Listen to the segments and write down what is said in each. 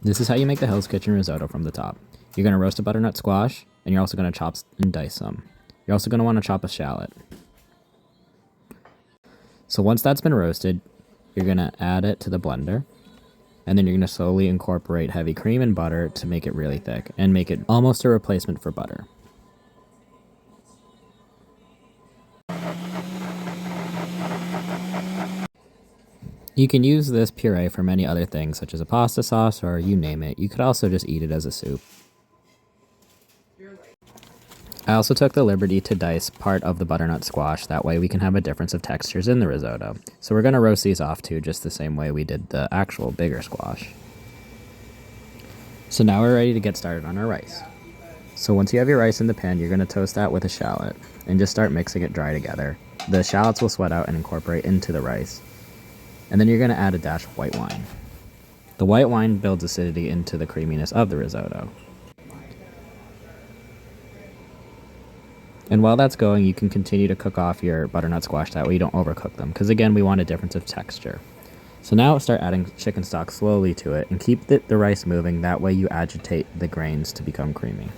This is how you make the Hell's Kitchen risotto from the top. You're going to roast a butternut squash, and you're also going to chop and dice some. You're also going to want to chop a shallot. So once that's been roasted, you're going to add it to the blender, and then you're going to slowly incorporate heavy cream and butter to make it really thick and make it almost a replacement for butter. You can use this puree for many other things, such as a pasta sauce or you name it. You could also just eat it as a soup. I also took the liberty to dice part of the butternut squash, that way we can have a difference of textures in the risotto. So we're going to roast these off too, just the same way we did the actual bigger squash. So now we're ready to get started on our rice. So once you have your rice in the pan, you're going to toast that with a shallot and just start mixing it dry together. The shallots will sweat out and incorporate into the rice. And then you're going to add a dash of white wine. The white wine builds acidity into the creaminess of the risotto. And while that's going, you can continue to cook off your butternut squash, that way you don't overcook them, because again, we want a difference of texture. So now start adding chicken stock slowly to it and keep the rice moving, that way you agitate the grains to become creamy.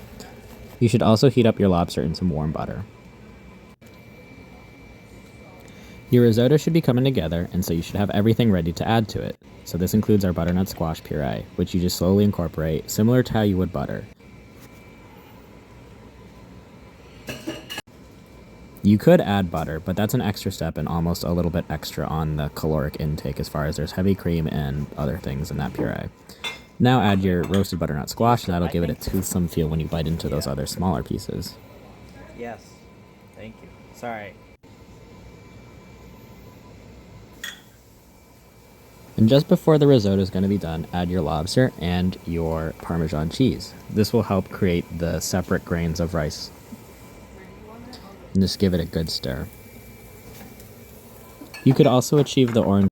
You should also heat up your lobster in some warm butter. Your risotto should be coming together, and so you should have everything ready to add to it. So this includes our butternut squash puree, which you just slowly incorporate, similar to how you would butter. You could add butter, but that's an extra step and almost a little bit extra on the caloric intake, as far as there's heavy cream and other things in that puree. Now add your roasted butternut squash, that'll give it a toothsome feel when you bite into those other smaller pieces. Yes, thank you. Sorry. And just before the risotto is going to be done, add your lobster and your Parmesan cheese. This will help create the separate grains of rice. And just give it a good stir. You could also achieve the orange